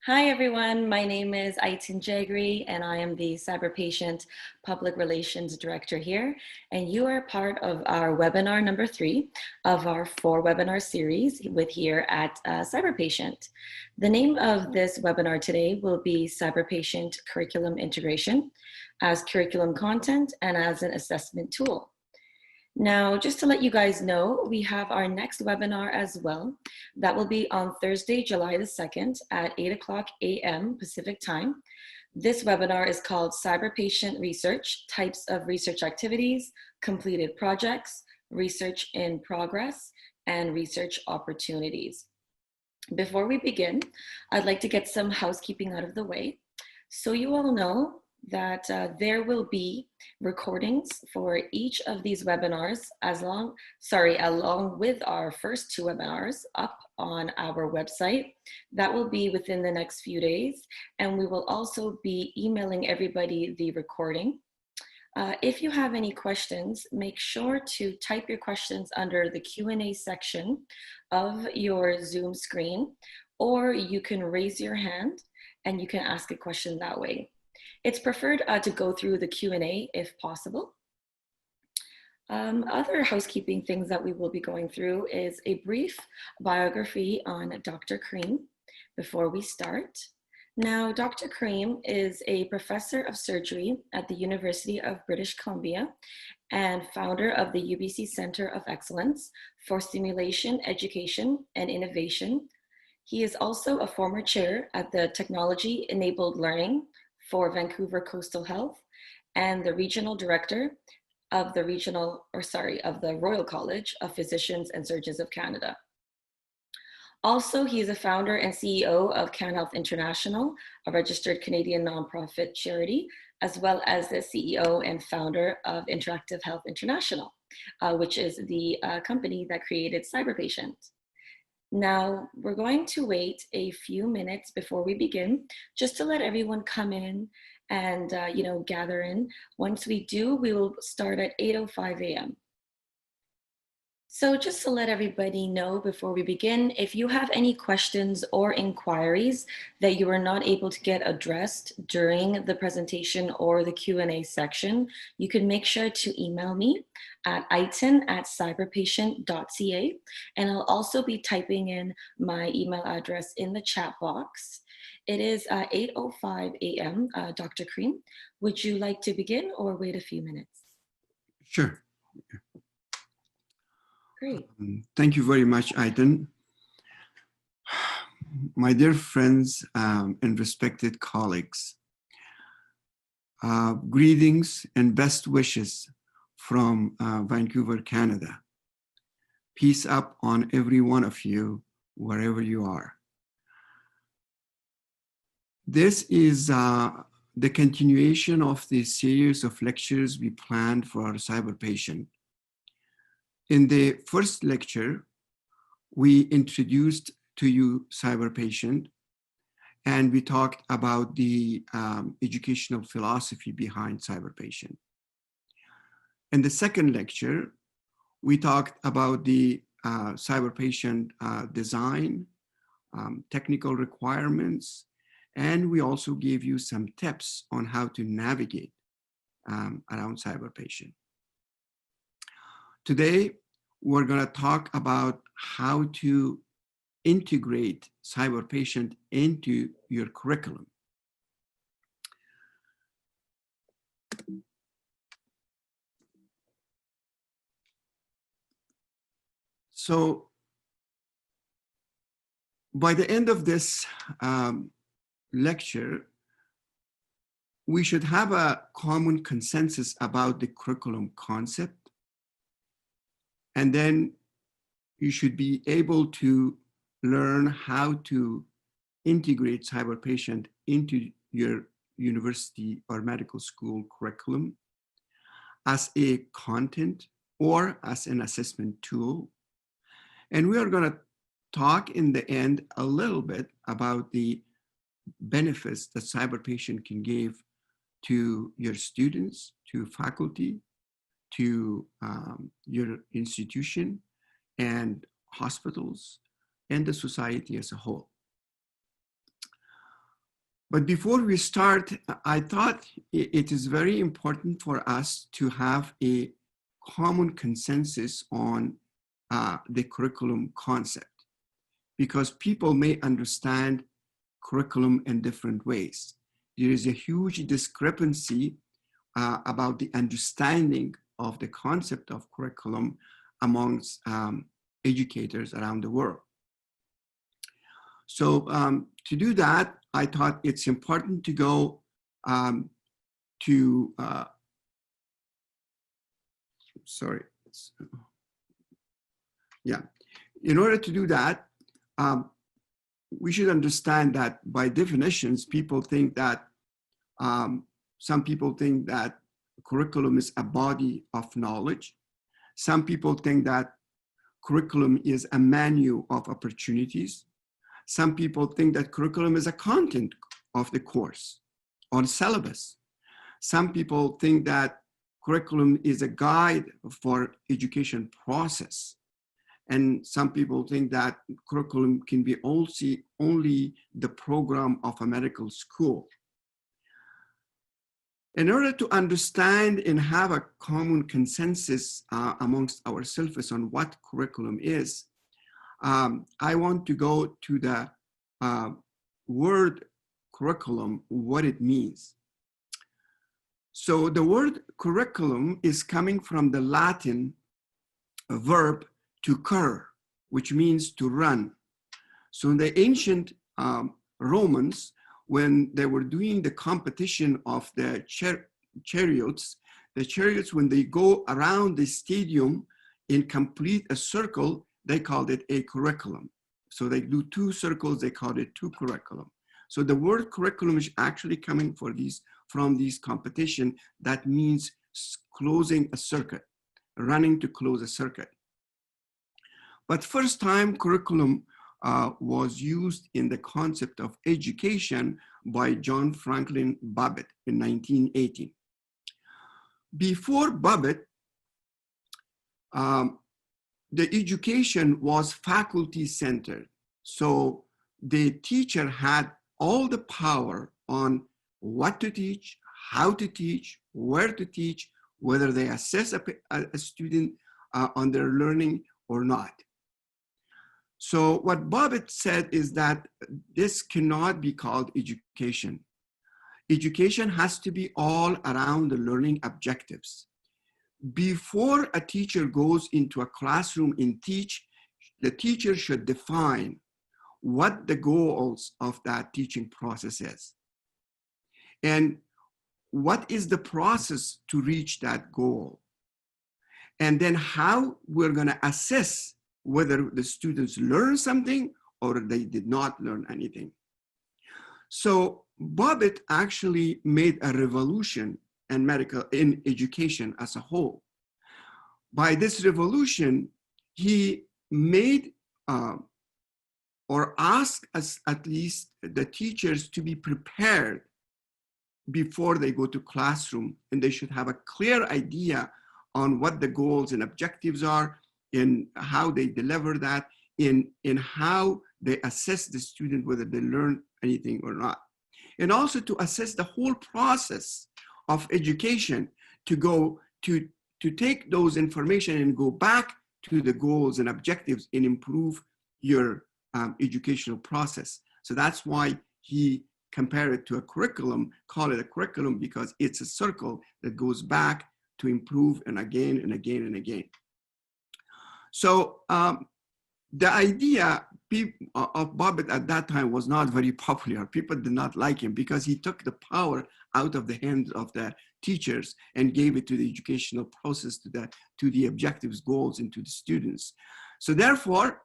Hi, everyone. My name is Aitin Jagri, and I am the CyberPatient Public Relations Director here. And you are part of our webinar number 3 of our 4-webinar series with here at CyberPatient. The name of this webinar today will be CyberPatient Curriculum Integration as curriculum content and as an assessment tool. Now, just to let you guys know, we have our next webinar as well. That will be on Thursday, July the 2nd at 8:00 a.m. Pacific time. This webinar is called CyberPatient Research, Types of Research Activities, Completed Projects, Research in Progress, and Research Opportunities. Before we begin, I'd like to get some housekeeping out of the way. So you all know that there will be recordings for each of these webinars along with our first 2 webinars up on our website. That will be within the next few days, and we will also be emailing everybody the recording. If you have any questions, make sure to type your questions under the Q&A section of your Zoom screen, or you can raise your hand and you can ask a question that way. It's preferred to go through the Q&A if possible. Other housekeeping things that we will be going through is a brief biography on Dr. Cream before we start. Now, Dr. Cream is a professor of surgery at the University of British Columbia and founder of the UBC Center of Excellence for Simulation, Education, and Innovation. He is also a former chair at the Technology Enabled Learning for Vancouver Coastal Health and the regional director of the Royal College of Physicians and Surgeons of Canada. Also, he is a founder and CEO of CanHealth International, a registered Canadian nonprofit charity, as well as the CEO and founder of Interactive Health International, which is the company that created CyberPatient. Now, we're going to wait a few minutes before we begin, just to let everyone come in and gather in. Once we do, we will start at 8:05 a.m. So just to let everybody know before we begin, if you have any questions or inquiries that you were not able to get addressed during the presentation or the Q&A section, you can make sure to email me at itin@cyberpatient.ca, and I'll also be typing in my email address in the chat box. It is 8:05 a.m. Dr. Cream, would you like to begin or wait a few minutes? Sure. Great. Thank you very much, Aitan. My dear friends and respected colleagues, greetings and best wishes from Vancouver, Canada. Peace up on every one of you, wherever you are. This is the continuation of the series of lectures we planned for our CyberPatient. In the first lecture, we introduced to you CyberPatient, and we talked about the educational philosophy behind CyberPatient. In the second lecture, we talked about the CyberPatient design, technical requirements, and we also gave you some tips on how to navigate around CyberPatient. Today, we're going to talk about how to integrate CyberPatient into your curriculum. So, by the end of this lecture, we should have a common consensus about the curriculum concept. And then you should be able to learn how to integrate CyberPatient into your university or medical school curriculum as a content or as an assessment tool. And we are going to talk in the end a little bit about the benefits that CyberPatient can give to your students, to faculty, to your institution and hospitals and the society as a whole. But before we start, I thought it is very important for us to have a common consensus on the curriculum concept, because people may understand curriculum in different ways. There is a huge discrepancy about the understanding of the concept of curriculum amongst educators around the world. So to do that, I thought it's important to go to, in order to do that, we should understand that by definitions, people think that, some people think that curriculum is a body of knowledge. Some people think that curriculum is a menu of opportunities. Some people think that curriculum is a content of the course or syllabus. Some people think that curriculum is a guide for education process. And some people think that curriculum can be only the program of a medical school. In order to understand and have a common consensus amongst ourselves on what curriculum is, I want to go to the word curriculum, what it means. So the word curriculum is coming from the Latin verb to cur, which means to run. So in the ancient Romans, when they were doing the competition of the chariots, when they go around the stadium and complete a circle, they called it a curriculum. So they do 2 circles, they called it 2 curriculum. So the word curriculum is actually coming from these competition. That means closing a circuit, running to close a circuit. But first time curriculum was used in the concept of education by John Franklin Babbitt in 1918. Before Babbitt, the education was faculty-centered. So the teacher had all the power on what to teach, how to teach, where to teach, whether they assess a student on their learning or not. So what Babbitt said is that this cannot be called education. Education has to be all around the learning objectives. Before a teacher goes into a classroom and teach, the teacher should define what the goals of that teaching process is. And what is the process to reach that goal? And then how we're going to assess whether the students learn something or they did not learn anything. So Babbitt actually made a revolution in education as a whole. By this revolution, he made or asked us, at least the teachers, to be prepared before they go to classroom, and they should have a clear idea on what the goals and objectives are, in how they deliver that, in how they assess the student, whether they learn anything or not. And also to assess the whole process of education, to go to take those information and go back to the goals and objectives and improve your educational process. So that's why he compared it to a curriculum, call it a curriculum, because it's a circle that goes back to improve and again and again and again. So the idea of Babbitt at that time was not very popular. People did not like him because he took the power out of the hands of the teachers and gave it to the educational process, to the objectives, goals, and to the students. So therefore,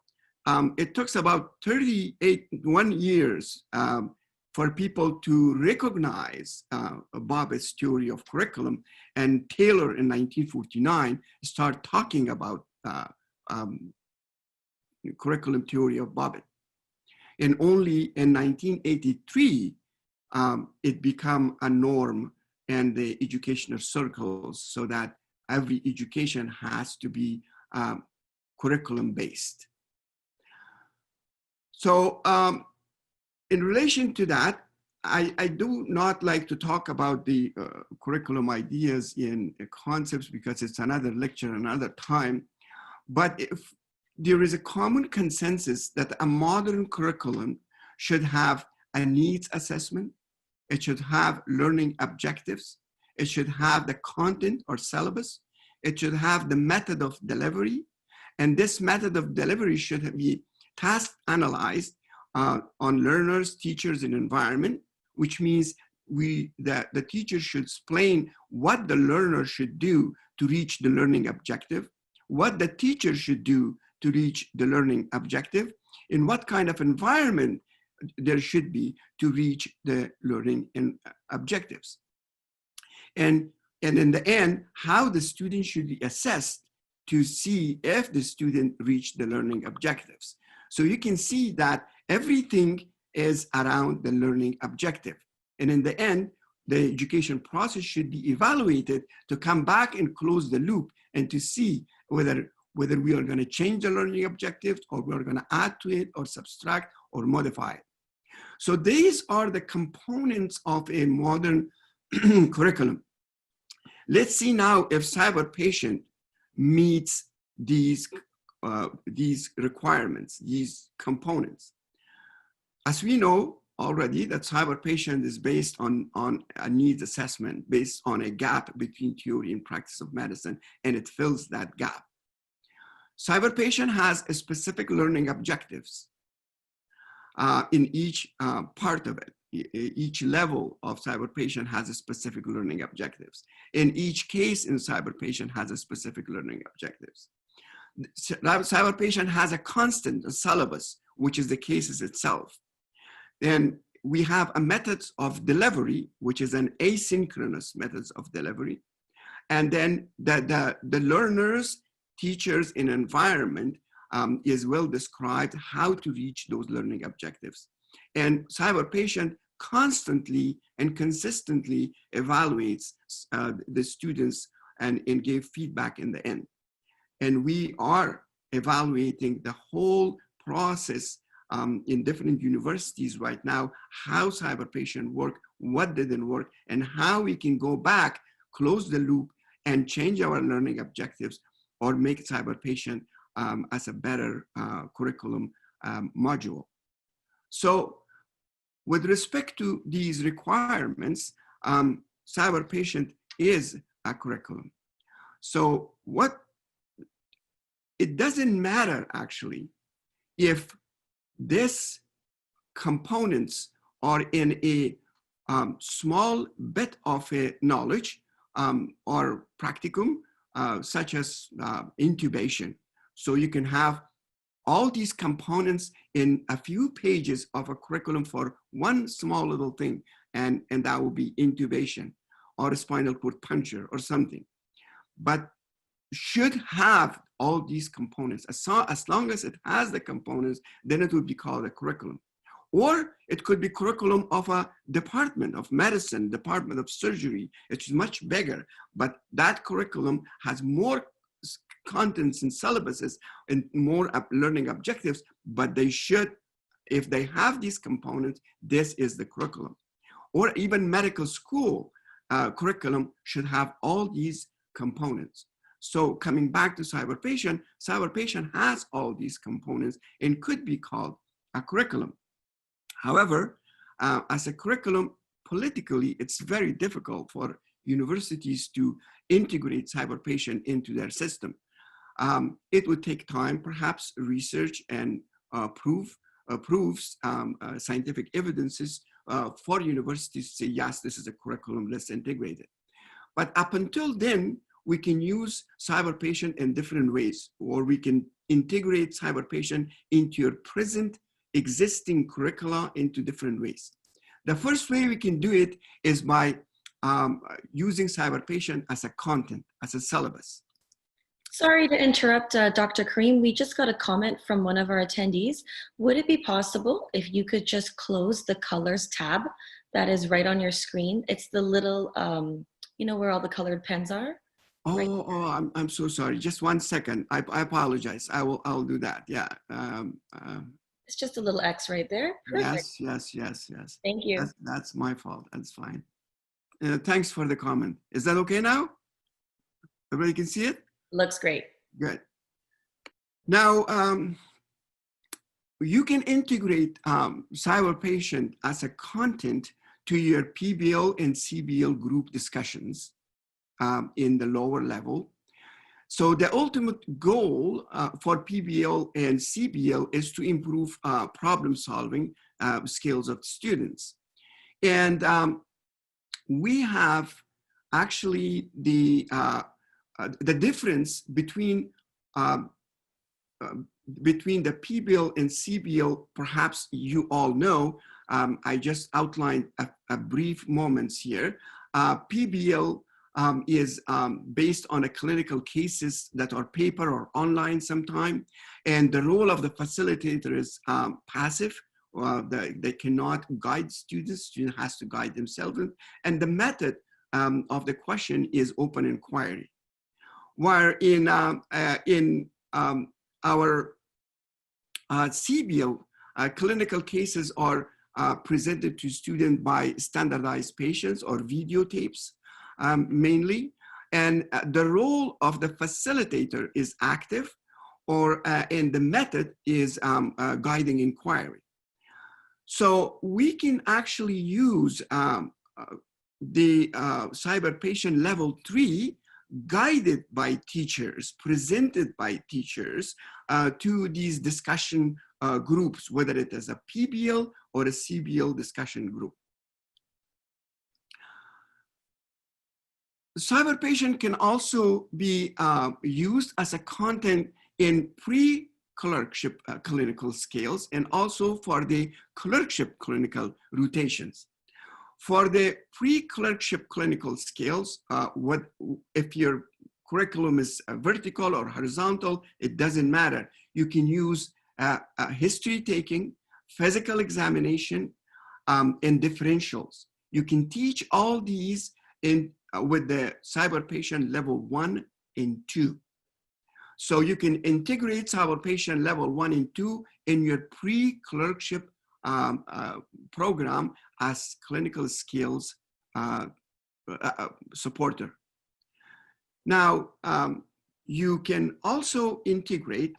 it took about 31 years for people to recognize Babbitt's theory of curriculum, and Taylor in 1949 started talking about curriculum theory of Babbitt. And only in 1983, it became a norm in the educational circles, so that every education has to be curriculum based. So in relation to that, I do not like to talk about the curriculum ideas in concepts because it's another lecture, another time. But if there is a common consensus that a modern curriculum should have a needs assessment, it should have learning objectives, it should have the content or syllabus, it should have the method of delivery, and this method of delivery should be task analyzed on learners, teachers, and environment, which means the teacher should explain what the learner should do to reach the learning objective, what the teacher should do to reach the learning objective, in what kind of environment there should be to reach the learning objectives. And in the end, how the student should be assessed to see if the student reached the learning objectives. So you can see that everything is around the learning objective. And in the end, the education process should be evaluated to come back and close the loop and to see whether we are going to change the learning objectives or we are going to add to it or subtract or modify it. So these are the components of a modern curriculum. Let's see now if CyberPatient meets these requirements, these components. As we know already, that CyberPatient is based on a needs assessment based on a gap between theory and practice of medicine, and it fills that gap. CyberPatient has a specific learning objectives in each part of it. Each level of CyberPatient has a specific learning objectives. In each case in CyberPatient has a specific learning objectives. CyberPatient has a constant syllabus, which is the cases itself. Then we have a methods of delivery, which is an asynchronous methods of delivery. And then the learners, teachers, and environment is well described how to reach those learning objectives. And CyberPatient constantly and consistently evaluates the students and give feedback in the end. And we are evaluating the whole process in different universities right now, how CyberPatient work, what didn't work, and how we can go back, close the loop, and change our learning objectives or make CyberPatient as a better curriculum module. So with respect to these requirements, CyberPatient is a curriculum. So it doesn't matter actually if these components are in a small bit of a knowledge or practicum, such as intubation. So you can have all these components in a few pages of a curriculum for one small little thing, and that will be intubation or a spinal cord puncture or something. But should have all these components. As long as it has the components, then it would be called a curriculum. Or it could be curriculum of a department of medicine, department of surgery. It's much bigger, but that curriculum has more contents and syllabuses and more learning objectives, but they should, if they have these components, this is the curriculum. Or even medical school curriculum should have all these components. So coming back to CyberPatient, CyberPatient has all these components and could be called a curriculum. However, as a curriculum, politically, it's very difficult for universities to integrate CyberPatient into their system. It would take time, perhaps research and proofs, scientific evidences for universities to say, yes, this is a curriculum, let's integrate it. But up until then, we can use CyberPatient in different ways, or we can integrate CyberPatient into your present existing curricula into different ways. The first way we can do it is by using CyberPatient as a content, as a syllabus. Sorry to interrupt, Dr. Kareem. We just got a comment from one of our attendees. Would it be possible if you could just close the colors tab that is right on your screen? It's the little, you know, where all the colored pens are? I'm so sorry. Just 1 second. I apologize. I'll do that. Yeah. It's just a little X right there. Perfect. Yes, yes, yes, yes. Thank you. That's my fault. That's fine. Thanks for the comment. Is that okay now? Everybody can see it? Looks great. Good. Now, you can integrate CyberPatient as a content to your PBL and CBL group discussions in the lower level. So the ultimate goal for PBL and CBL is to improve problem-solving skills of students. And we have actually the difference between the PBL and CBL, perhaps you all know. I just outlined a brief moments here. PBL is based on a clinical cases that are paper or online sometime. And the role of the facilitator is passive. They cannot guide students. Student has to guide themselves. And the method of the question is open inquiry. Where in our CBL, clinical cases are presented to students by standardized patients or videotapes mainly. And the role of the facilitator is active, and the method is guiding inquiry. So we can actually use the CyberPatient level 3 guided by teachers, presented by teachers to these discussion groups, whether it is a PBL or a CBL discussion group. CyberPatient can also be used as a content in pre-clerkship clinical scales and also for the clerkship clinical rotations. For the pre-clerkship clinical scales, if your curriculum is vertical or horizontal, it doesn't matter. You can use history taking, physical examination, and differentials. You can teach all these with the CyberPatient level 1 and 2. So you can integrate CyberPatient level 1 and 2 in your pre-clerkship program as clinical skills supporter. Now, you can also integrate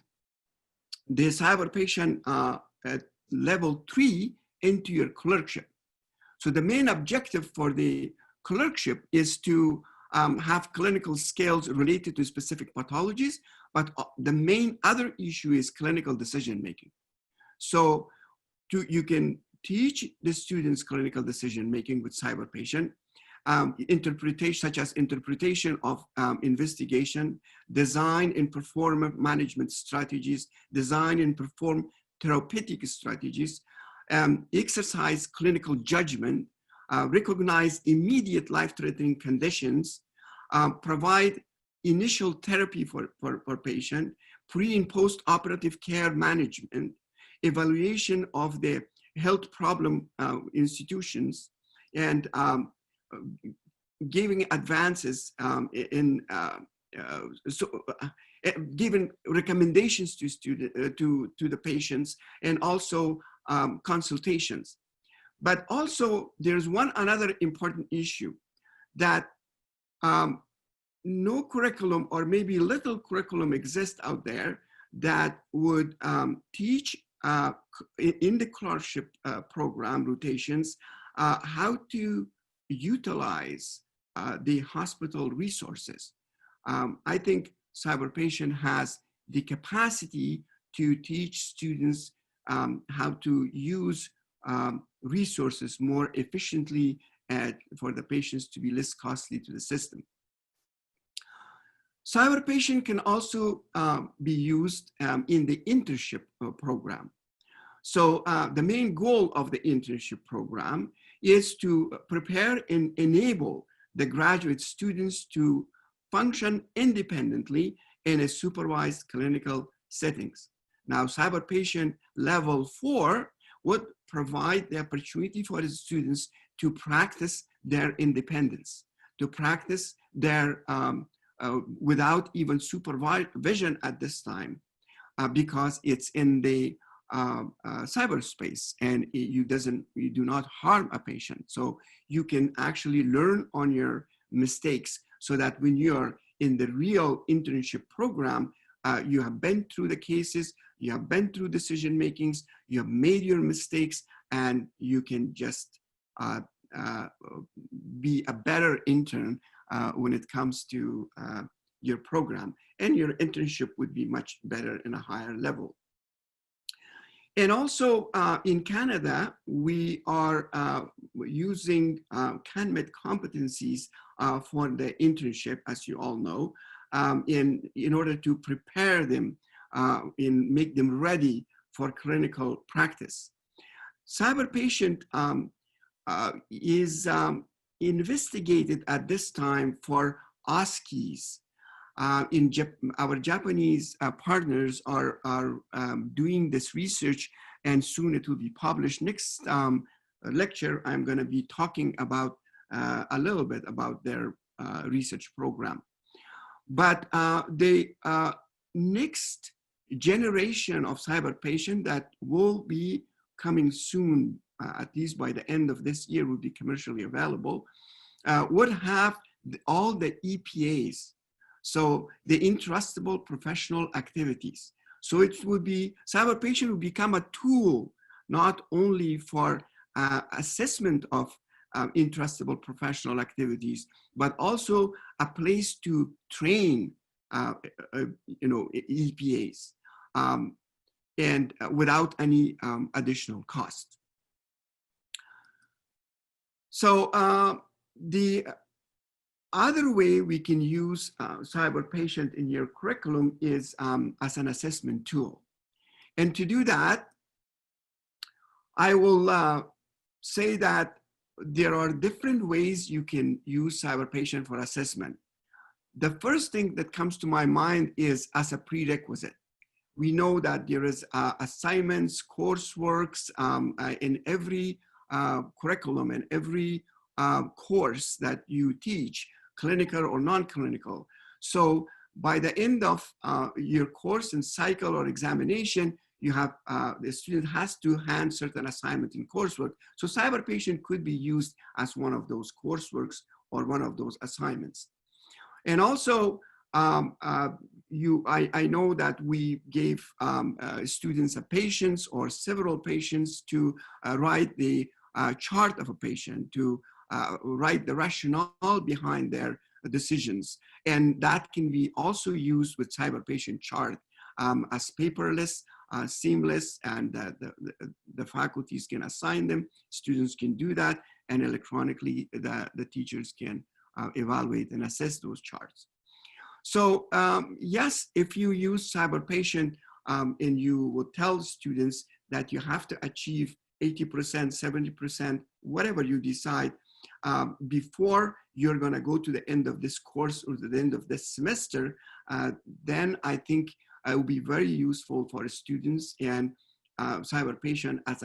the CyberPatient at level 3 into your clerkship. So the main objective for the clerkship is to have clinical skills related to specific pathologies, but the main other issue is clinical decision-making. So you can teach the students clinical decision-making with CyberPatient, interpretation, such as interpretation of investigation, design and perform management strategies, design and perform therapeutic strategies, exercise clinical judgment, recognize immediate life-threatening conditions, provide initial therapy for patient, pre and post-operative care management, evaluation of the health problem institutions, and giving advances giving recommendations to to the patients, and also consultations. But also there's another important issue that no curriculum, or maybe little curriculum, exists out there that would teach in the clerkship program rotations how to utilize the hospital resources. I think CyberPatient has the capacity to teach students how to use resources more efficiently and for the patients to be less costly to the system. CyberPatient can also be used in the internship program. So the main goal of the internship program is to prepare and enable the graduate students to function independently in a supervised clinical settings. Now, CyberPatient level 4 would provide the opportunity for the students to practice their independence, to practice their without even supervision at this time, because it's in the cyberspace, and you do not harm a patient. So you can actually learn on your mistakes, so that when you're in the real internship program, you have been through the cases, you have been through decision makings, you have made your mistakes, and you can just be a better intern when it comes to your program, and your internship would be much better in a higher level. And also in Canada, we are using CanMed competencies for the internship, as you all know, in order to prepare them and make them ready for clinical practice. CyberPatient is investigated at this time for OSCEs. Our Japanese partners are doing this research, and soon it will be published. Next lecture, I'm going to be talking about a little bit about their research program. But the next generation of CyberPatient that will be coming soon, at least by the end of this year, will be commercially available, would have all the EPAs. So the entrustable professional activities. So it would be, CyberPatient will become a tool, not only for assessment of entrustable professional activities, but also a place to train, EPAs, and without any additional cost. So the other way we can use CyberPatient in your curriculum is as an assessment tool. And to do that, I will say that there are different ways you can use CyberPatient for assessment. The first thing that comes to my mind is as a prerequisite. We know that there is assignments, courseworks in every curriculum and every course that you teach, clinical or non-clinical. So by the end of your course and cycle or examination, you have the student has to hand certain assignment in coursework. So CyberPatient could be used as one of those courseworks or one of those assignments. And also, I know that we gave students a patient or several patients to write the chart of a patient, to write the rationale behind their decisions. And that can be also used with CyberPatient chart as paperless, seamless, and the faculties can assign them, students can do that, and electronically the teachers can evaluate and assess those charts. So yes, if you use CyberPatient and you will tell students that you have to achieve 80%, 70%, whatever you decide, before you're going to go to the end of this course or the end of this semester, then I think it will be very useful for students, and CyberPatient as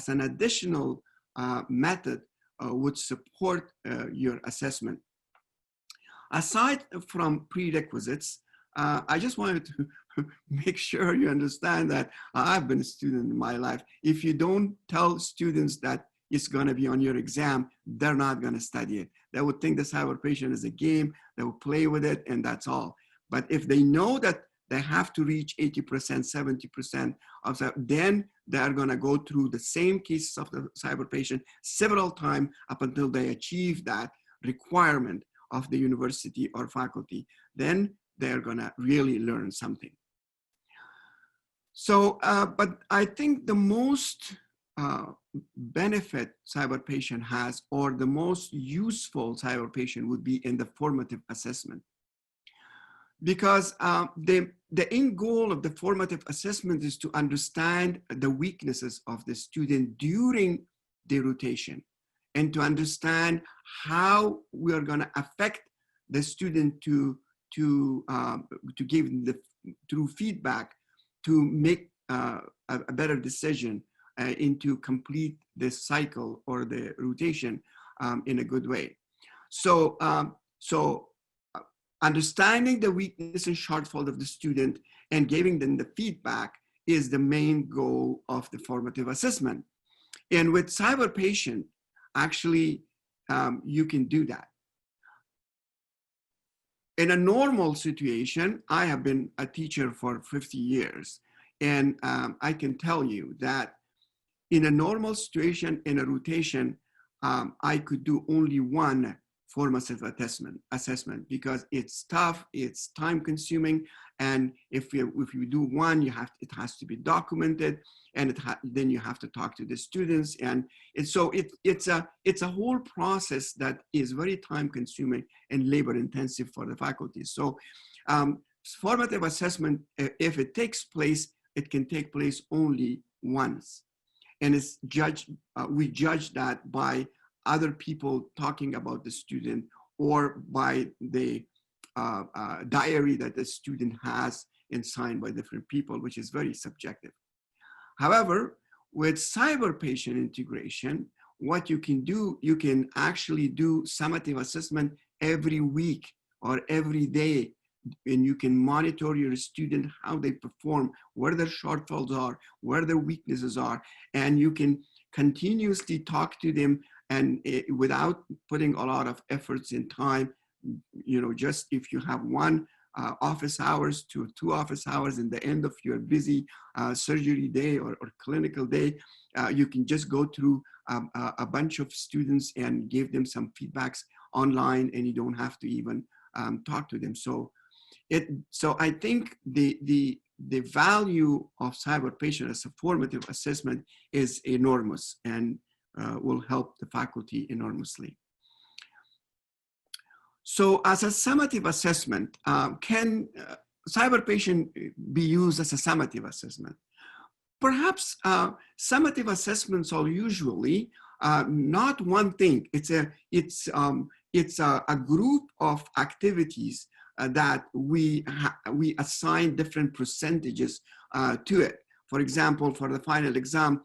an additional method would support your assessment. Aside from prerequisites, I just wanted to make sure you understand that I've been a student in my life. If you don't tell students that it's going to be on your exam, they're not going to study it. They would think the CyberPatient is a game, they will play with it, and that's all. But if they know that they have to reach 80%, 70% of that, then they are going to go through the same cases of the CyberPatient several times up until they achieve that requirement of the university or faculty. Then they're going to really learn something. So, but I think the most benefit CyberPatient has, or the most useful CyberPatient, would be in the formative assessment. Because the end goal of the formative assessment is to understand the weaknesses of the student during the rotation, and to understand how we are going to affect the student to give the through feedback to make a better decision and to complete this cycle or the rotation in a good way. So understanding the weakness and shortfall of the student and giving them the feedback is the main goal of the formative assessment. And with CyberPatient, actually, you can do that. In a normal situation, I have been a teacher for 50 years, and I can tell you that in a normal situation, in a rotation, I could do only one formative assessment because it's tough, it's time consuming, and if you do one, it has to be documented, and then you have to talk to the students, and it's a whole process that is very time consuming and labor intensive for the faculty. So formative assessment, if it takes place, it can take place only once. And it's we judge that by other people talking about the student or by the diary that the student has and signed by different people, which is very subjective. However, with CyberPatient integration, what you can do, you can actually do summative assessment every week or every day, and you can monitor your student, how they perform, where their shortfalls are, where their weaknesses are, and you can continuously talk to them, and without putting a lot of efforts and time, just if you have one office hours to 2 office hours in the end of your busy surgery day or clinical day, you can just go through a bunch of students and give them some feedbacks online, and you don't have to even talk to them. So I think the value of CyberPatient as a formative assessment is enormous and will help the faculty enormously. So as a summative assessment, can CyberPatient be used as a summative assessment? Perhaps summative assessments are usually not one thing. It's a group of activities that we assign different percentages to it. For example, for the final exam,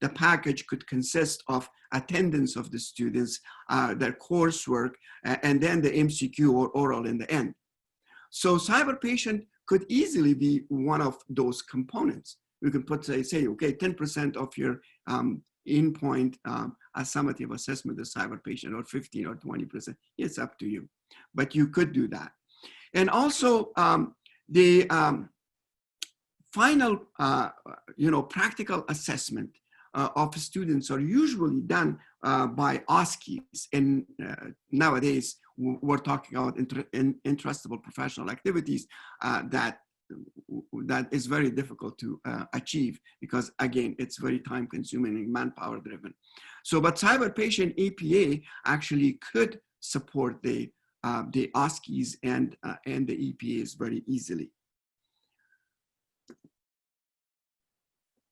the package could consist of attendance of the students, their coursework, and then the MCQ or oral in the end. So CyberPatient could easily be one of those components. We can say, okay, 10% of your endpoint a summative assessment of CyberPatient, or 15 or 20%. It's up to you, but you could do that. And also the final, practical assessment of students are usually done by OSCEs. And nowadays, we're talking about entrustable professional activities that is very difficult to achieve because, again, it's very time consuming and manpower driven. So, but CyberPatient EPA actually could support the OSCEs and the EPAs very easily.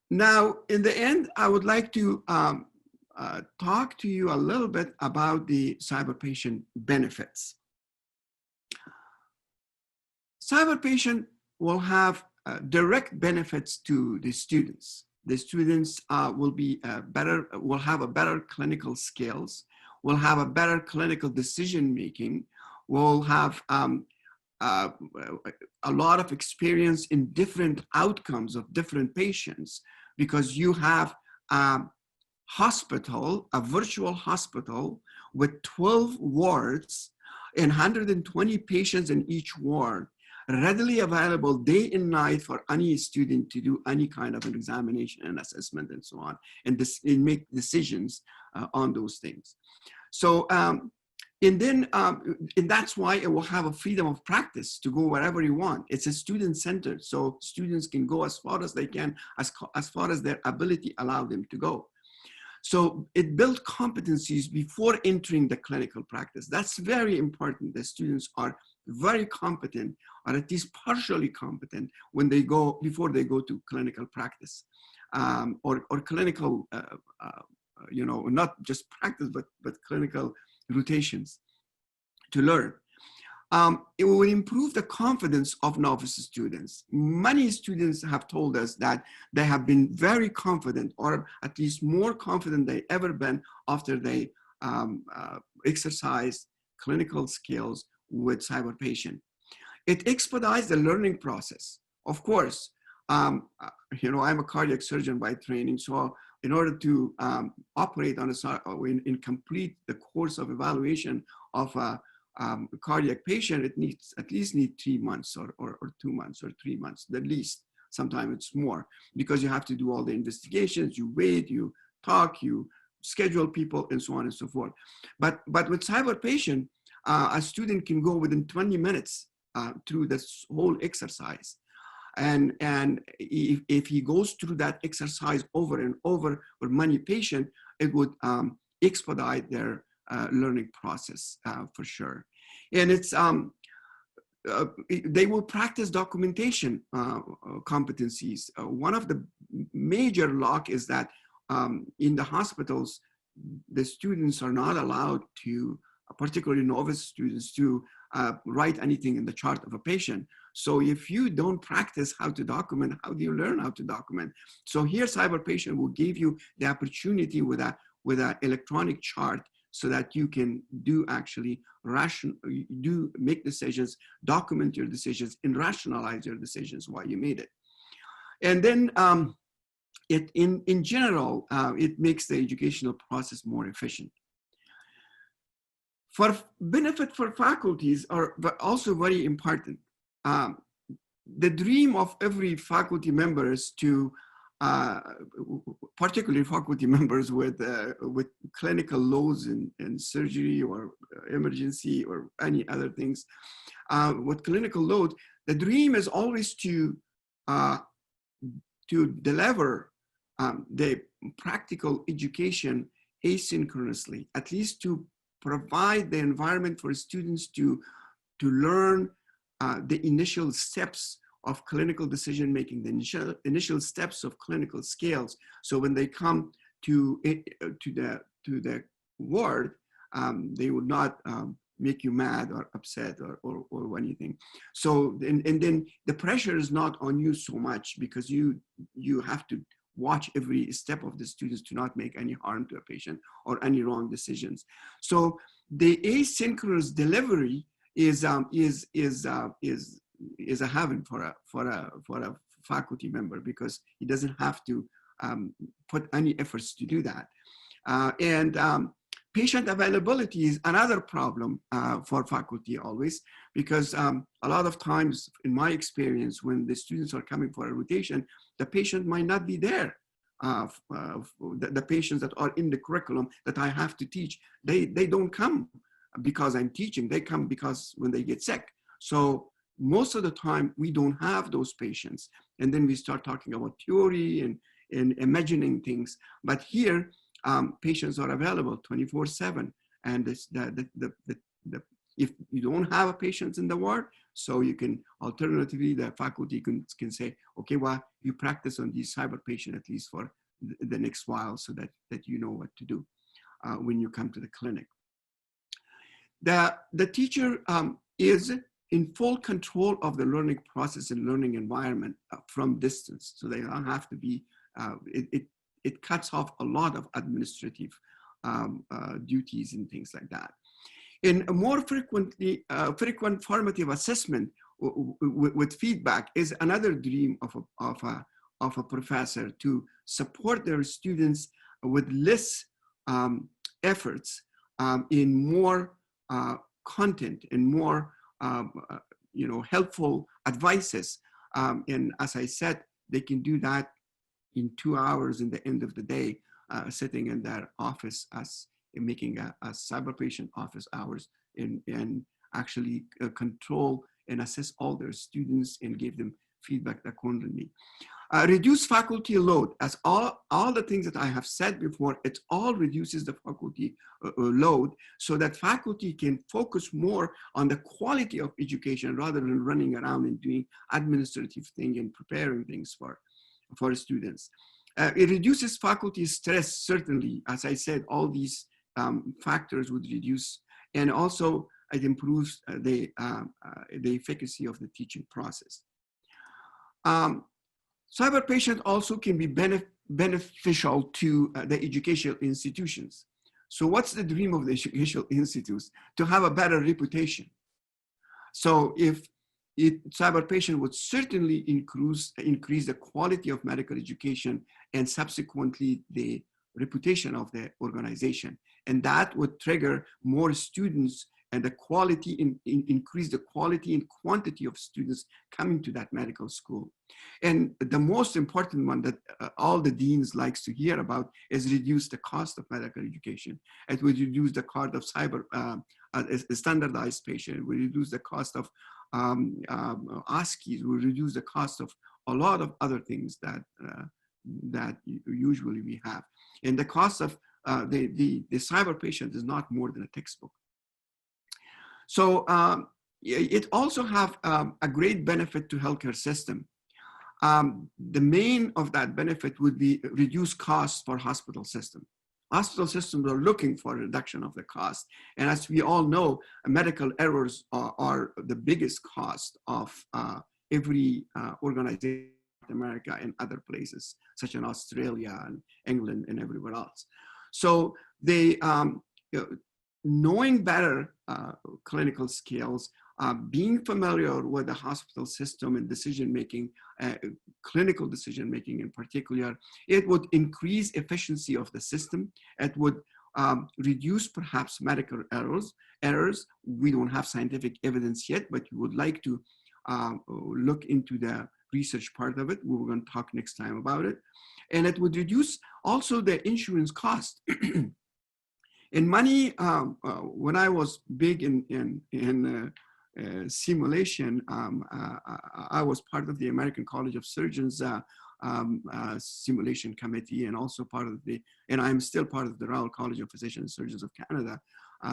Now, in the end, I would like to talk to you a little bit about the CyberPatient benefits. CyberPatient will have direct benefits to the students. The students will have a better clinical skills, will have a better clinical decision making, will have a lot of experience in different outcomes of different patients, because you have a hospital, a virtual hospital with 12 wards and 120 patients in each ward, readily available day and night for any student to do any kind of an examination and assessment and so on, and make decisions on those things. So, and that's why it will have a freedom of practice to go wherever you want. It's a student-centered, so students can go as far as they can, as far as their ability allow them to go. So it builds competencies before entering the clinical practice. That's very important. The students are very competent, or at least partially competent, when they go, before they go to clinical practice, or clinical, not just practice, but clinical rotations to learn. It will improve the confidence of novice students. Many students have told us that they have been very confident, or at least more confident than they ever been after they exercise clinical skills with CyberPatient. It expedites the learning process. Of course, I'm a cardiac surgeon by training, so in order to operate on in complete the course of evaluation of a cardiac patient, it needs at least 3 months or 2 months or 3 months, at least. Sometimes it's more, because you have to do all the investigations, you wait, you talk, you schedule people, and so on and so forth. But with CyberPatient, a student can go within 20 minutes through this whole exercise. And if he goes through that exercise over and over with many patients, it would expedite their learning process for sure. And it's they will practice documentation competencies. One of the major lock is that in the hospitals, the students are not allowed to, particularly novice students, to write anything in the chart of a patient. So if you don't practice how to document, how do you learn how to document? So here, CyberPatient will give you the opportunity with an electronic chart, so that you can make decisions, document your decisions, and rationalize your decisions why you made it. And then in general, it makes the educational process more efficient. For benefit for faculties are also very important. The dream of every faculty member is to, particularly faculty members with clinical loads in surgery or emergency or any other things, with clinical load, the dream is always to deliver the practical education asynchronously, at least to provide the environment for students to learn the initial steps of clinical decision making, the initial steps of clinical scales. So when they come to the ward, they would not make you mad or upset or anything. So and then the pressure is not on you so much, because you have to watch every step of the students to not make any harm to a patient or any wrong decisions. So the asynchronous delivery is a heaven for a faculty member, because he doesn't have to put any efforts to do that. Patient availability is another problem for faculty always, because a lot of times, in my experience, when the students are coming for a rotation, the patient might not be there. The patients that are in the curriculum that I have to teach, they don't come because I'm teaching. They come because when they get sick. So most of the time, we don't have those patients. And then we start talking about theory and imagining things. But here, patients are available 24/7. And if you don't have a patient in the ward, so you can, alternatively, the faculty can say, okay, well, you practice on these CyberPatient at least for the next while, so that you know what to do when you come to the clinic. The teacher is in full control of the learning process and learning environment from distance. So they don't have to be, it cuts off a lot of administrative duties and things like that. In a more frequent formative assessment with feedback is another dream of a professor, to support their students with less efforts in more content and more helpful advices. And as I said, they can do that in 2 hours in the end of the day, sitting in their office making a CyberPatient office hours, and actually control and assess all their students and give them feedback accordingly. Reduce faculty load. As all the things that I have said before, it all reduces the faculty load, so that faculty can focus more on the quality of education rather than running around and doing administrative things and preparing things for students. It reduces faculty stress, certainly. As I said, all these factors would reduce, and also it improves the efficacy of the teaching process. CyberPatient also can be beneficial to the educational institutions. So what's the dream of the educational institutes? To have a better reputation. So if CyberPatient would certainly increase the quality of medical education and subsequently the reputation of the organization. And that would trigger more students and the quality, increase the quality and quantity of students coming to that medical school. And the most important one that all the deans likes to hear about is reduce the cost of medical education. It would reduce the cost of standardized patient. It would reduce the cost of ASCIIs, will reduce the cost of a lot of other things that usually we have. And the cost of the CyberPatient is not more than a textbook. So it also have a great benefit to healthcare system. The main of that benefit would be reduced costs for hospital system. Hospital systems are looking for a reduction of the cost. And as we all know, medical errors are the biggest cost of every organization in America and other places, such as Australia and England and everywhere else. So they, knowing better clinical skills, being familiar with the hospital system and decision-making, clinical decision-making in particular, it would increase efficiency of the system. It would reduce perhaps medical errors. We don't have scientific evidence yet, but we would like to look into the research part of it. We're going to talk next time about it. And it would reduce also the insurance cost. In money, when I was big in simulation, I was part of the American College of Surgeons simulation committee, and also part of and I'm still part of the Royal College of Physicians and Surgeons of Canada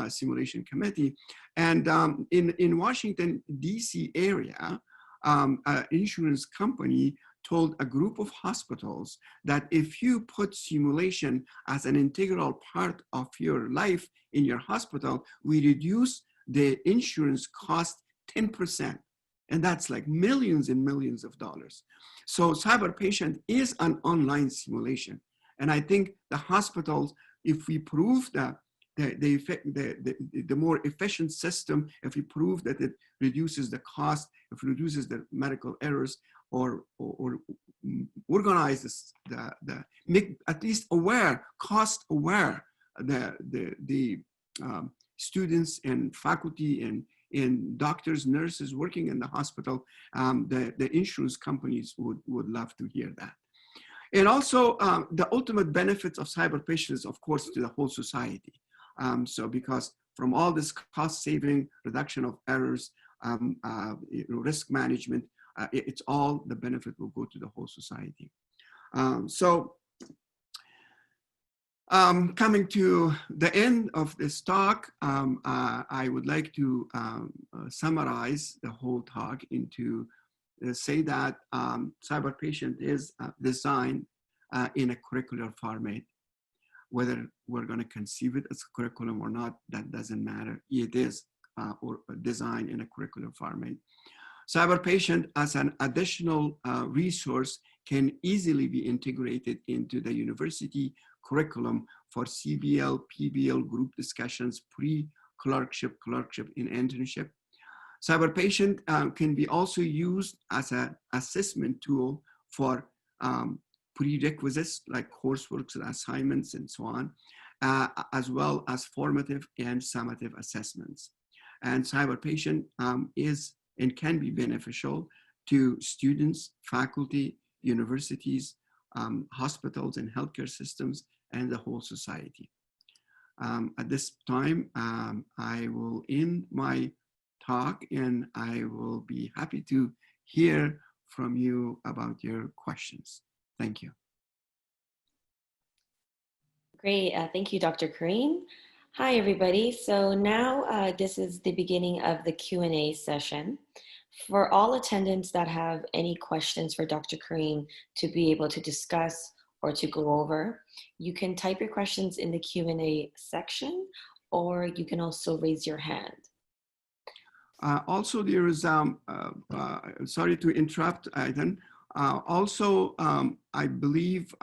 simulation committee. And in Washington, DC area, an insurance company told a group of hospitals that if you put simulation as an integral part of your life in your hospital, we reduce the insurance cost 10%. And that's like millions and millions of dollars. So CyberPatient is an online simulation. And I think the hospitals, if we prove that the more efficient system, if we prove that it reduces the cost, if it reduces the medical errors, or organizes make at least aware, cost aware, the students and faculty and doctors, nurses working in the hospital, the insurance companies would love to hear that. And also the ultimate benefits of CyberPatient is, of course, to the whole society. So because from all this cost saving, reduction of errors, risk management, it's all the benefit will go to the whole society. Coming to the end of this talk, I would like to summarize the whole talk into say that CyberPatient is designed in a curricular format. Whether we're going to conceive it as a curriculum or not, that doesn't matter. It is designed in a curricular format. CyberPatient as an additional resource can easily be integrated into the university curriculum for CBL, PBL group discussions, pre-clerkship, clerkship, and internship. CyberPatient can be also used as an assessment tool for prerequisites like coursework, assignments, and so on, as well as formative and summative assessments. And CyberPatient is and can be beneficial to students, faculty, universities, hospitals and healthcare systems, and the whole society. At this time, I will end my talk, and I will be happy to hear from you about your questions. Thank you. Great, thank you, Dr. Kareem. Hi, everybody. So now this is the beginning of the Q&A session. For all attendants that have any questions for Dr. Kareem to be able to discuss or to go over, you can type your questions in the Q&A section, or you can also raise your hand. Also, there is, sorry to interrupt, Aidan. I believe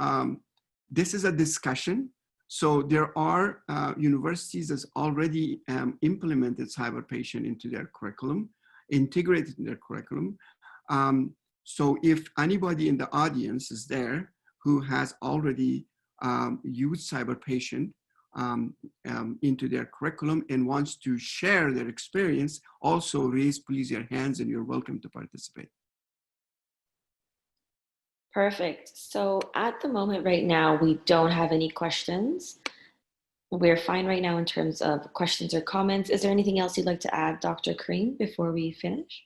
this is a discussion. So there are universities that's already implemented CyberPatient into their curriculum. integrated in their curriculum. So if anybody in the audience is there who has already used CyberPatient into their curriculum and wants to share their experience, also raise please your hands and you're welcome to participate. Perfect. So at the moment right now, we don't have any questions. We're fine right now in terms of questions or comments. Is there anything else you'd like to add, Dr. Kareem, before we finish?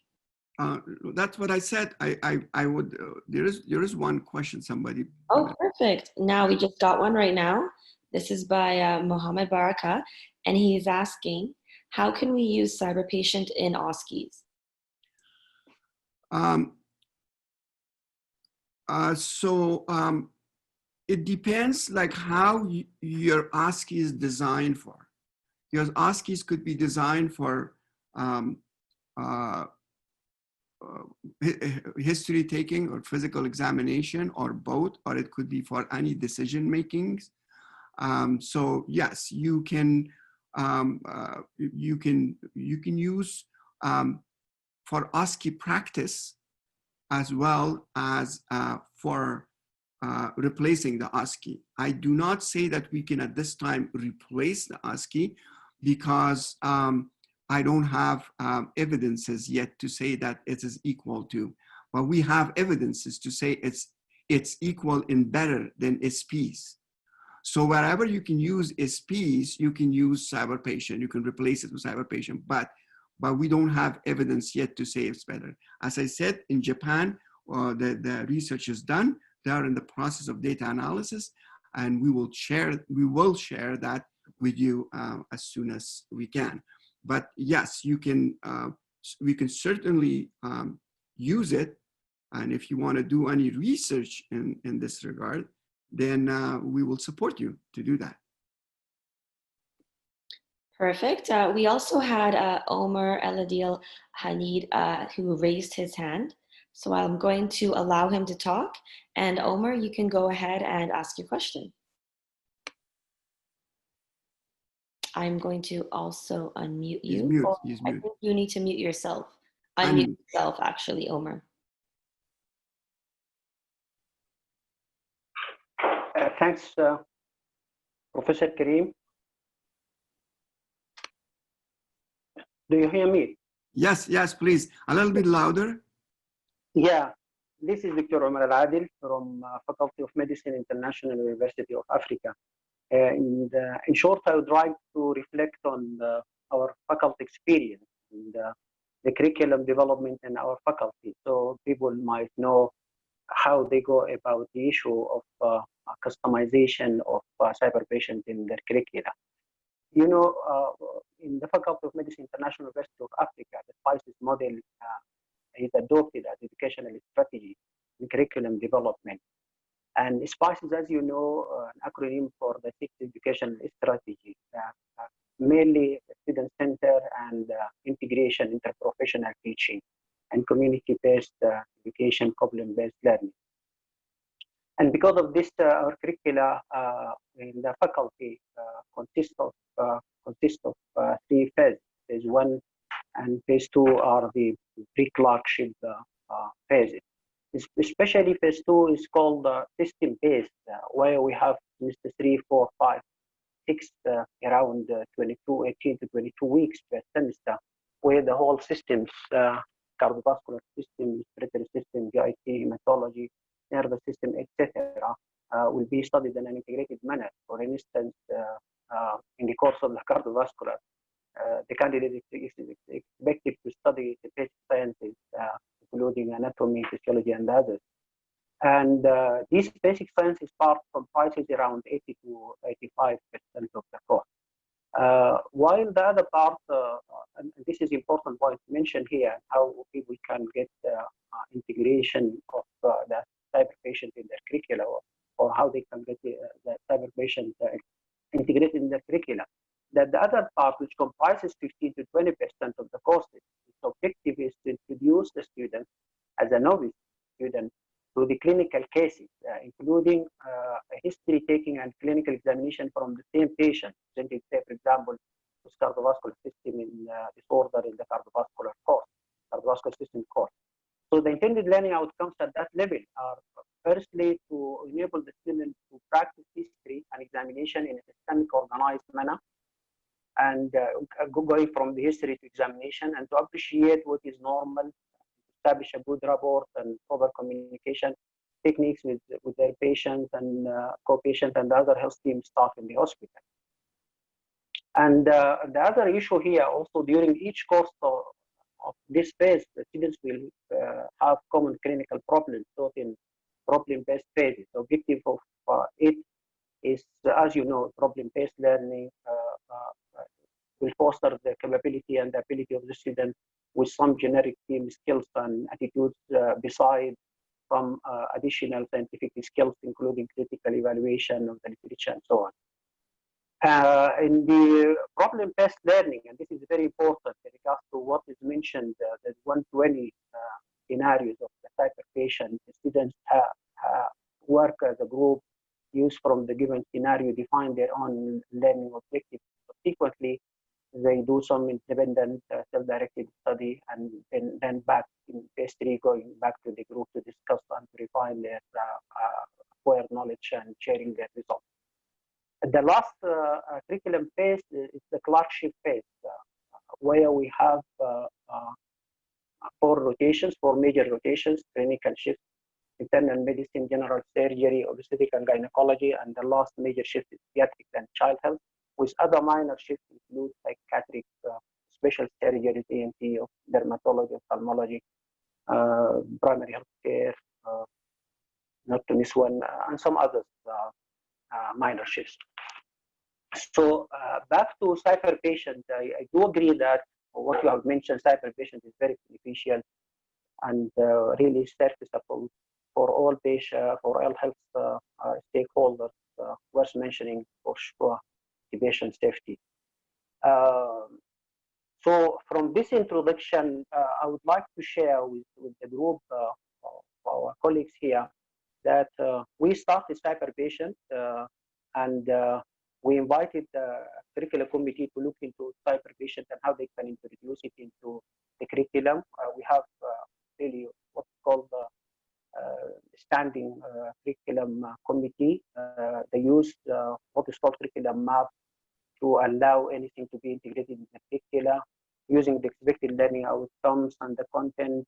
That's what I said. I would, there is one question somebody. Oh, perfect. Now we just got one right now. This is by Mohammed Baraka, and he's asking, how can we use CyberPatient in OSCEs? It depends like how your OSCE is designed for. Your OSCEs could be designed for history taking or physical examination or both, or it could be for any decision makings. So yes, you can use for OSCE practice as well as for replacing the OSCE. I do not say that we can at this time replace the OSCE because I don't have evidences yet to say that it is equal to, but we have evidences to say it's equal and better than SPs. So wherever you can use SPs, you can use CyberPatient, you can replace it with CyberPatient, but we don't have evidence yet to say it's better. As I said, in Japan, the research is done. They are in the process of data analysis, and we will share that with you as soon as we can. But yes, you can. We can certainly use it, and if you want to do any research in this regard, then we will support you to do that. Perfect. We also had Omar Eladil Hanid who raised his hand. So I'm going to allow him to talk. And Omar, you can go ahead and ask your question. I'm going to also unmute you. He's I mute. think you need to mute yourself. Unmute yourself, actually, Omar. Thanks, Professor Kareem. Do you hear me? Yes, please. A little bit louder. Yeah, this is Dr. Omar Al-Adil from Faculty of Medicine, International University of Africa. In short, I would like to reflect on our faculty experience and the curriculum development in our faculty, so people might know how they go about the issue of customization of CyberPatient in their curricula. You know, in the Faculty of Medicine, International University of Africa, the SPICES model is adopted as educational strategy in curriculum development. And SPICES, as you know, an acronym for the sixth educational strategy, mainly student center and integration, interprofessional teaching, and community-based education, problem-based learning. And because of this, our curricula in the faculty consists of three phases. Phase 1 and Phase 2 are the pre-clerkship phases. Especially Phase 2 is called system-based, where we have semester 3, 4, 5, 6, around 18 to 22 weeks per semester, where the whole systems, cardiovascular system, respiratory system, GIT, hematology, nervous system, etc., will be studied in an integrated manner. For instance, in the course of the cardiovascular, the candidate is expected to study the basic sciences, including anatomy, physiology, and others. And these basic sciences part comprises around 80 to 85% of the course. While the other part, and this is important point to mention here, how people can get integration of the CyberPatient in their curricula, or how they can get the CyberPatient integrated in their curricula. That the other part, which comprises 15 to 20% of the courses, its objective is to introduce the student as a novice student to the clinical cases, including a history taking and clinical examination from the same patient. Presented, say, for example, with cardiovascular system in disorder in the cardiovascular course, cerebrovascular system course. So the intended learning outcomes at that level are firstly to enable the student to practice history and examination in a systemic, organized manner, and going from the history to examination, and to appreciate what is normal, establish a good rapport and proper communication techniques with their patients and co-patients and the other health team staff in the hospital. And the other issue here also, during each course of this phase, the students will have common clinical problems taught in problem-based phases. The objective of it is, as you know, problem-based learning will foster the capability and the ability of the student with some generic team skills and attitudes beside some additional scientific skills, including critical evaluation of the literature and so on. In the problem-based learning, and this is very important in regards to what is mentioned, the 120 scenarios of the CyberPatient, the students work as a group, use from the given scenario, define their own learning objectives. Subsequently, they do some independent self-directed study, and then back in phase 3, going back to the group to discuss and refine their acquired knowledge and sharing their results. The last curriculum phase is the clerkship phase, where we have 4 major rotations: clinical shifts, internal medicine, general surgery, obstetric and gynecology, and the last major shift is pediatrics and child health, with other minor shifts include psychiatric, special surgery, ENT, dermatology, ophthalmology, primary health care, not to miss one, and some others minor shifts. So back to CyberPatient, I do agree that what you have mentioned, CyberPatient is very beneficial and really serviceable for all patients, for all health stakeholders, worth mentioning for sure, the patient safety. So from this introduction, I would like to share with the group of our colleagues here that we started CyberPatient and we invited the curriculum committee to look into CyberPatient and how they can introduce it into the curriculum. We have really what's called the standing curriculum committee. They used what is called curriculum map to allow anything to be integrated in the curricula, using the expected learning outcomes and the content,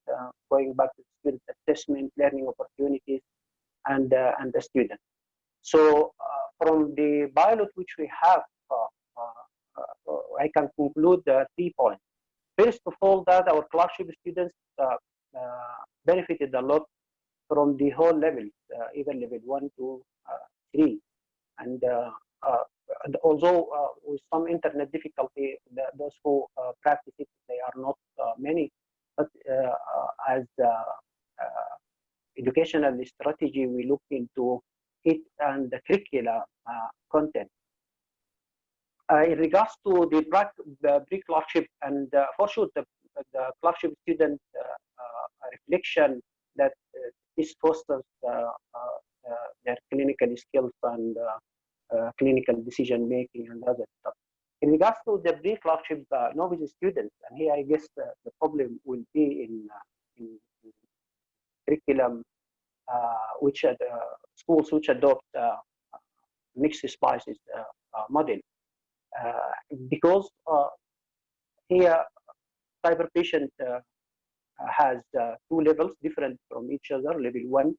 going back to student assessment, learning opportunities, and the student. So from the pilot which we have, I can conclude 3 points. First of all, that our clerkship students benefited a lot from the whole levels, even level 1 to 3. And although with some internet difficulty, those who practice it, they are not many, but as educational strategy, we look into it and the curricula content. In regards to the pre-clerkship, and for sure the clerkship student reflection that this fosters their clinical skills and clinical decision making and other stuff. In regards to the pre-clerkship novice students, and here I guess the problem will be in curriculum which schools which adopt mixed spices model, because here CyberPatient has 2 levels different from each other. Level 1,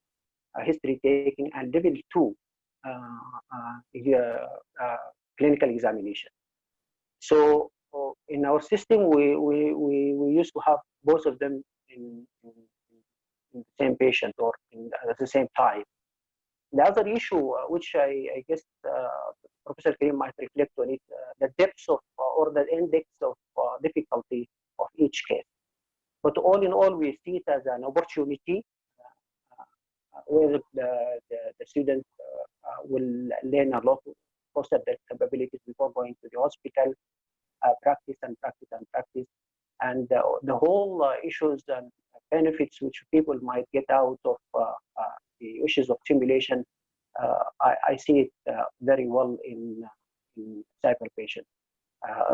history taking, and level 2, clinical examination. So in our system, we used to have both of them in the same patient or at the same time. The other issue, which I guess Professor Karim might reflect on it, the depth of or the index of difficulty of each case. But all in all, we see it as an opportunity where the students will learn a lot, foster their capabilities before going to the hospital, practice and practice and practice. And the whole issues and benefits which people might get out of the issues of simulation, I see it very well in CyberPatient.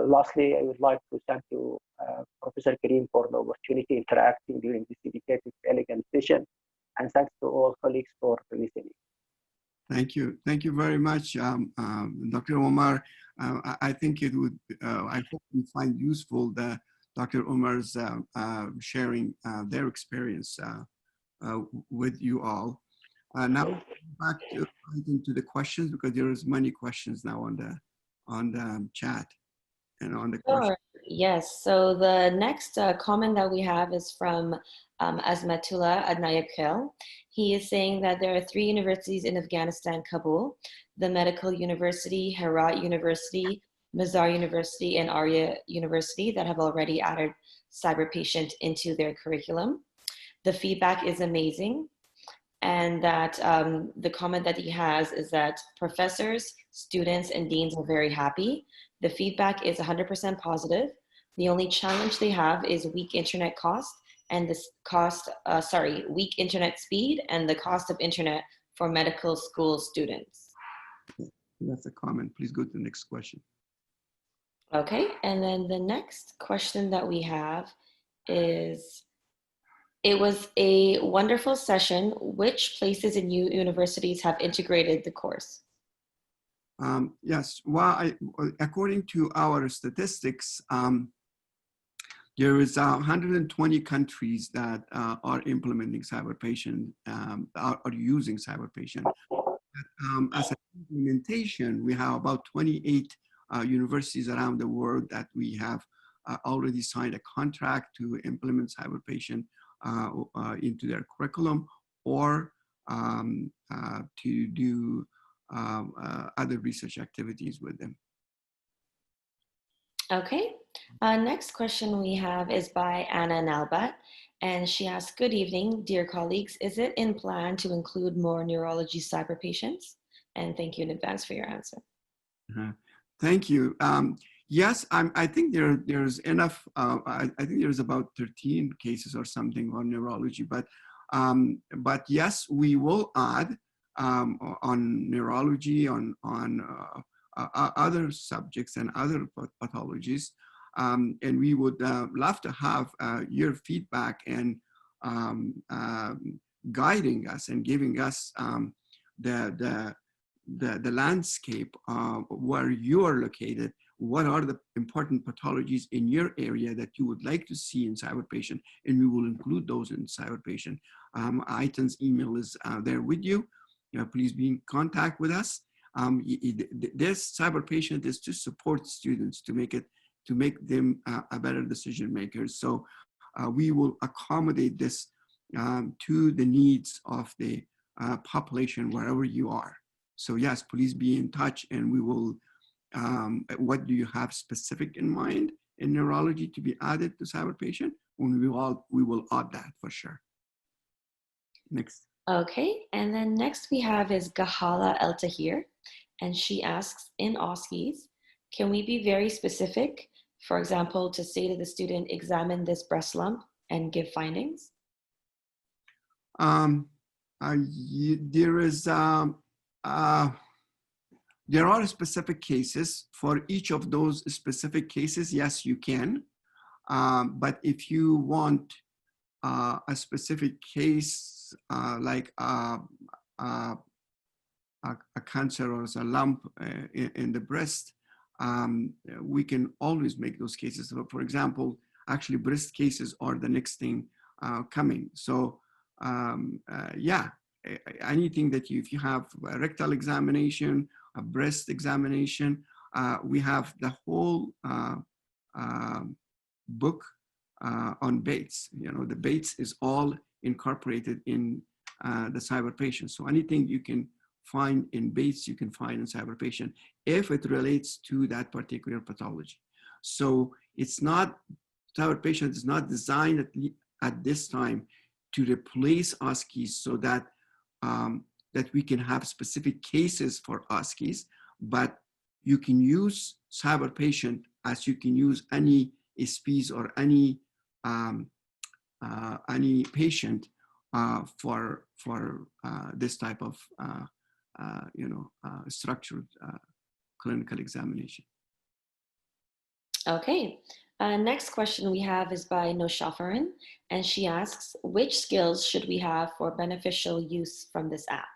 Lastly, I would like to thank you, Professor Kareem, for the opportunity interacting during this dedicated, elegant session, and thanks to all colleagues for listening. Thank you. Thank you very much, Dr. Omar. I think it would, I hope you find useful the Dr. Omar's sharing their experience with you all. Now back into the questions, because there is many questions now on the chat and on the question. Sure. Yes. So the next comment that we have is from Azmatullah Adnayeb Khel. He is saying that there are 3 universities in Afghanistan, Kabul: the Medical University, Herat University, Mazar University, and Arya University, that have already added CyberPatient into their curriculum. The feedback is amazing. And that the comment that he has is that professors, students, and deans are very happy. The feedback is 100% positive. The only challenge they have is weak internet cost and this weak internet speed and the cost of internet for medical school students. That's a comment. Please go to the next question. Okay, and then the next question that we have is, it was a wonderful session. Which places and universities have integrated the course? Yes, well, according to our statistics, there is 120 countries that are implementing CyberPatient, are using CyberPatient. As an implementation, we have about 28 universities around the world that we have already signed a contract to implement CyberPatient into their curriculum, or to do other research activities with them. Okay, next question we have is by Anna Nalbat, and she asks, good evening, dear colleagues. Is it in plan to include more neurology cyber patients? And thank you in advance for your answer. Thank you. Yes, I think there's enough. I think there's about 13 cases or something on neurology, but yes, we will add on neurology, on other subjects and other pathologies, and we would love to have your feedback and guiding us and giving us the landscape where you are located. What are the important pathologies in your area that you would like to see in CyberPatient, and we will include those in CyberPatient. Aitan's email is there with you. Please be in contact with us. This CyberPatient is to support students, to make them a better decision makers. So we will accommodate this to the needs of the population wherever you are. So yes, please be in touch, and we will. What do you have specific in mind in neurology to be added to CyberPatient? We will add that for sure. Next. Okay, and then next we have is Gahala El Tahir, and she asks, in OSCEs, can we be very specific? For example, to say to the student, examine this breast lump and give findings? There are specific cases. For each of those specific cases, yes, you can. But if you want a specific case, like a cancer or a lump in the breast, we can always make those cases. So for example, actually breast cases are the next thing coming. So yeah, anything that if you have a rectal examination, a breast examination, we have the whole book on Bates. The Bates is all incorporated in the CyberPatient. So anything you can find in Bates, you can find in CyberPatient if it relates to that particular pathology. So it's not, CyberPatient is not designed at this time to replace OSCEs so that that we can have specific cases for OSCEs, but you can use CyberPatient as you can use any SPs or any patient for this type of structured clinical examination. Okay. Next question we have is by Noshafarin, and she asks, which skills should we have for beneficial use from this app?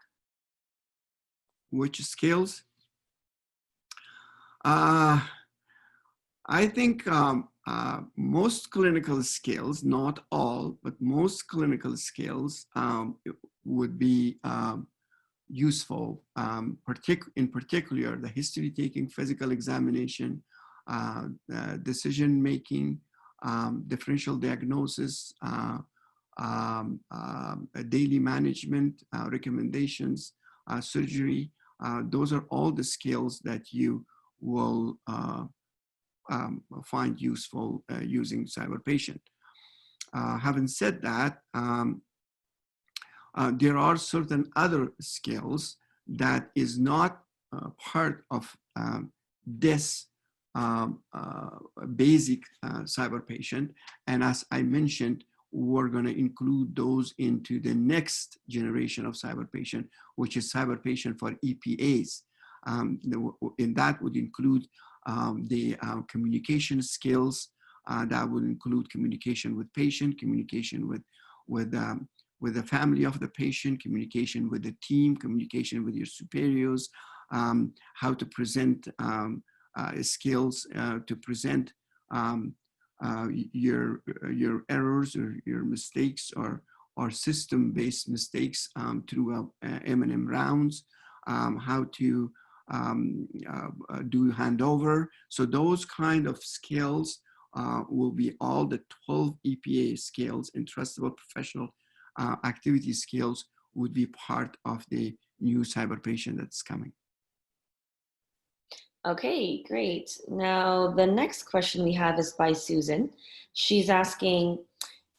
Which skills? I think most clinical skills, not all, but most clinical skills would be useful, in particular, the history taking, physical examination, decision making, differential diagnosis, daily management, recommendations, surgery. Those are all the skills that you will find useful using CyberPatient. Having said that, there are certain other skills that is not part of this basic CyberPatient. And as I mentioned, we're going to include those into the next generation of CyberPatient, which is CyberPatient for EPAs. And that would include the communication skills. That would include communication with patient, communication with the family of the patient, communication with the team, communication with your superiors, how to present skills to present your errors or your mistakes or system-based mistakes through M&M rounds, how to do handover. So those kind of skills will be all the 12 EPA skills, entrustable professional activity skills would be part of the new CyberPatient that's coming. Okay, great. Now, the next question we have is by Susan. She's asking,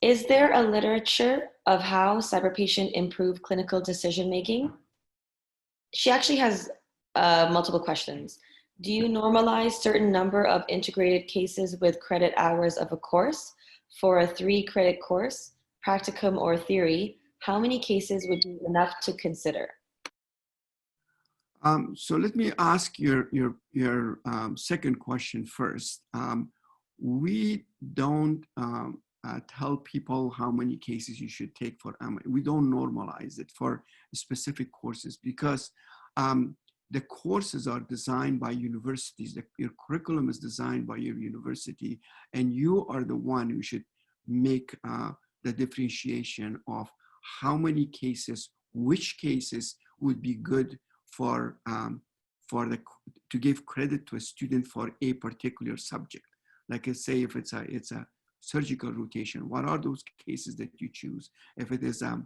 is there a literature of how CyberPatient improved clinical decision-making? She actually has multiple questions. Do you normalize certain number of integrated cases with credit hours of a course? For a 3-credit course, practicum or theory, how many cases would be enough to consider? So let me ask your second question first. We don't tell people how many cases you should take for we don't normalize it for specific courses because the courses are designed by universities. Your curriculum is designed by your university, and you are the one who should make the differentiation of how many cases, which cases would be good for to give credit to a student for a particular subject. Like I say, if it's a surgical rotation, what are those cases that you choose? If it is a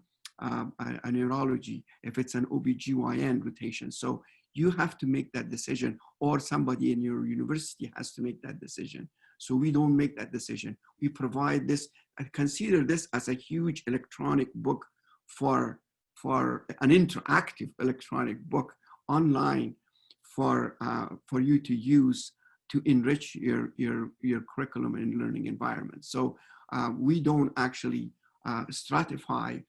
neurology, if it's an OBGYN rotation. So you have to make that decision, or somebody in your university has to make that decision. So we don't make that decision. We provide this, consider this as a huge electronic book for an interactive electronic book online for you to use to enrich your curriculum and learning environment. So we don't actually stratify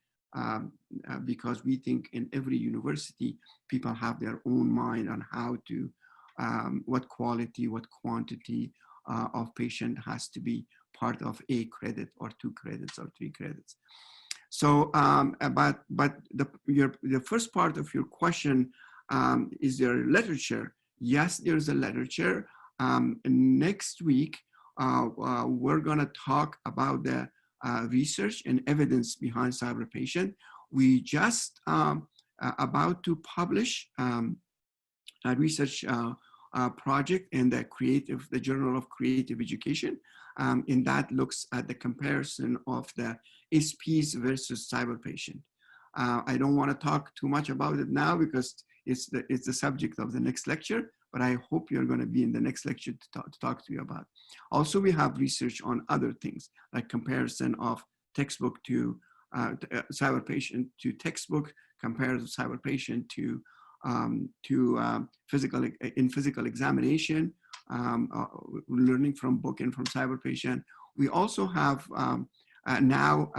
because we think in every university, people have their own mind on how to, what quality, what quantity of patient has to be part of a credit or 2 credits or 3 credits. So, but the first part of your question, is there literature? Yes, there's a literature. Next week, we're gonna talk about the research and evidence behind CyberPatient. We just about to publish a research project in the Journal of Creative Education. And that looks at the comparison of the SPs versus CyberPatient. I don't want to talk too much about it now because it's the subject of the next lecture, but I hope you're going to be in the next lecture to talk to you about. Also, we have research on other things like comparison of textbook to CyberPatient to textbook, comparison of CyberPatient to physical examination, learning from book and from CyberPatient. We also have now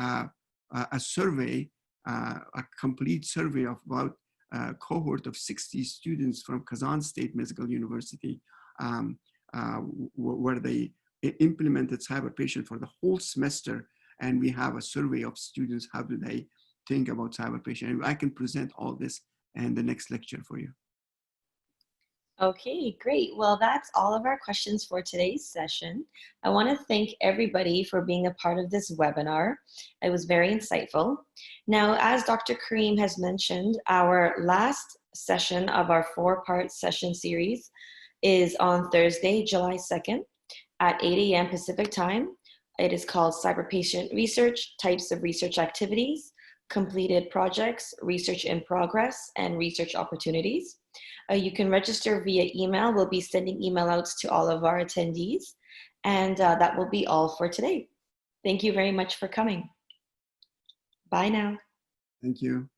a survey, a complete survey of about a cohort of 60 students from Kazan State Medical University, where they implemented CyberPatient for the whole semester, and we have a survey of students, how do they think about CyberPatient. And I can present all this in the next lecture for you. Okay, great. Well, that's all of our questions for today's session. I want to thank everybody for being a part of this webinar. It was very insightful. Now, as Dr. Kareem has mentioned, our last session of our 4-part session series is on Thursday, July 2nd at 8 a.m. Pacific time. It is called CyberPatient Research, Types of Research Activities, Completed Projects, Research in Progress, and Research Opportunities. You can register via email. We'll be sending email outs to all of our attendees. And that will be all for today. Thank you very much for coming. Bye now. Thank you.